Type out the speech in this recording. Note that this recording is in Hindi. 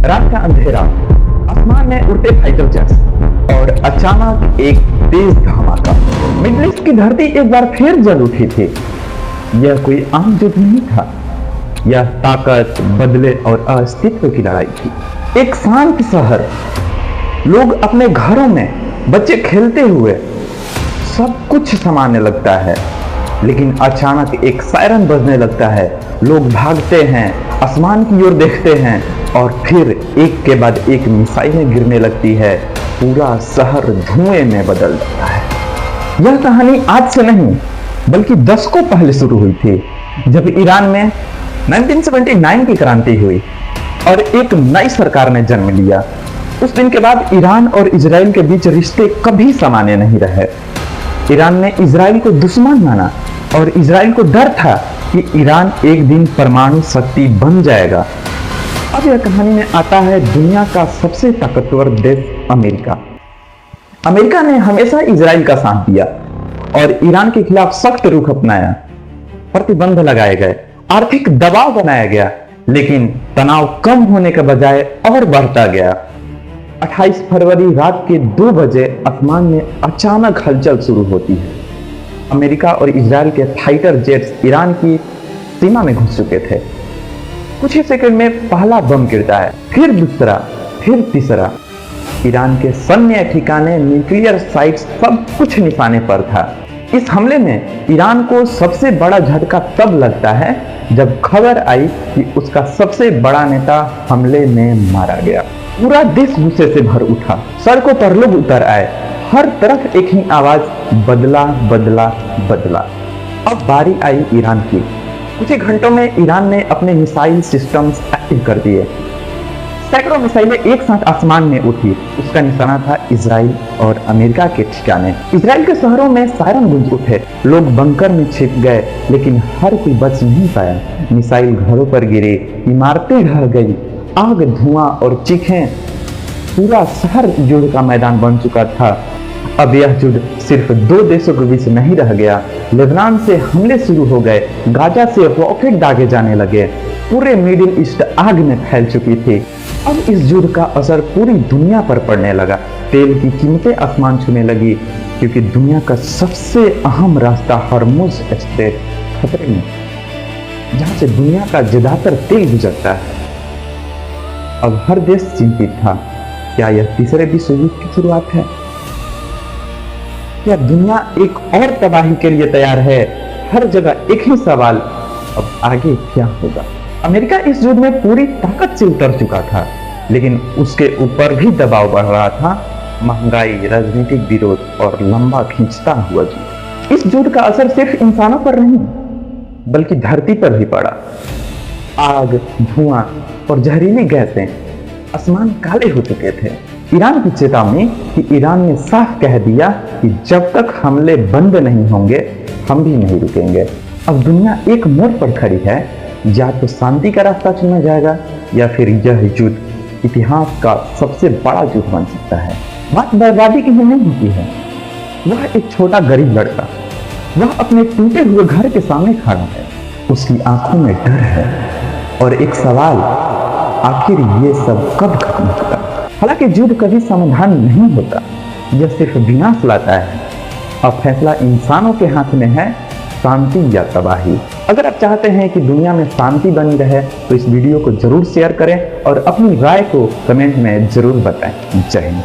रात का अंधेरा, आसमान में उड़ते फाइटर जेट्स और अचानक एक तेज धमाका। मिडिल ईस्ट की धरती एक बार फिर जल उठी थी। यह कोई आम युद्ध नहीं था, यह ताकत, बदले और अस्तित्व की लड़ाई थी। एक शांत शहर, लोग अपने घरों में, बच्चे खेलते हुए, सब कुछ सामान्य लगता है। लेकिन अचानक एक सायरन बजने लगता है, लोग भागते हैं, आसमान की ओर देखते हैं और फिर एक के बाद एक मिसाइलें गिरने लगती है। पूरा शहर धुएं में बदल जाता है। यह कहानी आज से नहीं बल्कि दशकों पहले शुरू हुई थी, जब ईरान में 1979 की क्रांति हुई और एक नई सरकार ने जन्म लिया। उस दिन के बाद ईरान और इजराइल के बीच रिश्ते कभी सामान्य नहीं रहे। ईरान ने इजराइल को दुश्मन माना और इजराइल को डर था कि ईरान एक दिन परमाणु शक्ति बन जाएगा। अब यह कहानी में आता है दुनिया का सबसे ताकतवर देश अमेरिका। अमेरिका ने हमेशा इजराइल का साथ दिया और ईरान के खिलाफ सख्त रुख अपनाया। प्रतिबंध लगाए गए, आर्थिक दबाव बनाया गया, लेकिन तनाव कम होने के बजाय और बढ़ता गया। 28 फरवरी रात के 2 बजे आसमान में अचानक हलचल शुरू होती है। अमेरिका और इजराइल के फाइटर जेट्स ईरान की सीमा में घुस चुके थे। कुछ ही सेकंड में पहला बम गिरता है, फिर दूसरा, फिर तीसरा। ईरान के सैन्य ठिकाने, न्यूक्लियर साइट्स, सब कुछ निशाने पर था। इस हमले में ईरान को सबसे बड़ा झटका तब लगता है जब खबर आई कि उसका सबसे बड़ा नेता हमले में मारा गया। पूरा देश गुस्से से भर उठा, सड़कों पर लोग उतर आए, हर तरफ एक ही आवाज, बदला बदला बदला। अब बारी आई ईरान की। कुछ ही घंटों में ईरान ने अपने मिसाइल सिस्टम्स एक्टिव कर दिए। सैकड़ों मिसाइलें एक साथ आसमान में उठी। उसका निशाना था इजराइल और अमेरिका के ठिकाने। इजराइल के शहरों में सायरन गूंज उठे, लोग बंकर में छिप गए, लेकिन हर कोई बच नहीं पाया। मिसाइल घरों पर गिरे, इमारतें ढह गई, आग, धुआं और चीखें। पूरा शहर युद्ध का मैदान बन चुका था। अब यह युद्ध सिर्फ 2 देशों के बीच नहीं रह गया। लेबनान से हमले शुरू हो गए, गाजा से रॉकेट दागे जाने लगे, पूरे मिडिल ईस्ट आग में फैल चुकी थी। अब इस युद्ध का असर पूरी दुनिया पर पड़ने लगा। तेल की कीमतें आसमान छूने लगी, क्योंकि दुनिया का सबसे अहम रास्ता हॉर्मुज स्ट्रेट खतरे में, जहां से दुनिया का ज्यादातर तेल गुजरता है। अब हर देश चिंतित था, क्या यह तीसरे विश्व युद्ध की शुरुआत है? क्या दुनिया एक और तबाही के लिए तैयार है? हर जगह एक ही सवाल, अब आगे क्या होगा? अमेरिका इस युद्ध में पूरी ताकत से उतर चुका था, लेकिन उसके ऊपर भी दबाव बढ़ रहा था। महंगाई, राजनीतिक विरोध और लंबा खींचता हुआ युद्ध। इस युद्ध का असर सिर्फ इंसानों पर नहीं बल्कि धरती पर भी पड़ा। आग, धुआं और जहरीली गैसें, आसमान काले हो चुके थे। ईरान की चेतावनी कि ईरान ने साफ कह दिया कि जब तक हमले बंद नहीं होंगे हम भी नहीं रुकेंगे। अब दुनिया एक मोड़ पर खड़ी है, या तो शांति का रास्ता चुना जाएगा या फिर यह युद्ध इतिहास का सबसे बड़ा युद्ध बन सकता है। बात बर्बादी की नहीं होती है। वह एक छोटा गरीब लड़का, वह अपने टूटे हुए घर के सामने खड़ा है। उसकी आंखों में डर है और एक सवाल, आखिर ये सब कब खत्म होगा? हालांकि युद्ध कभी समाधान नहीं होता, यह सिर्फ विनाश लाता है। अब फैसला इंसानों के हाथ में है, शांति या तबाही। अगर आप चाहते हैं कि दुनिया में शांति बनी रहे तो इस वीडियो को जरूर शेयर करें और अपनी राय को कमेंट में जरूर बताएं। जय हिंद।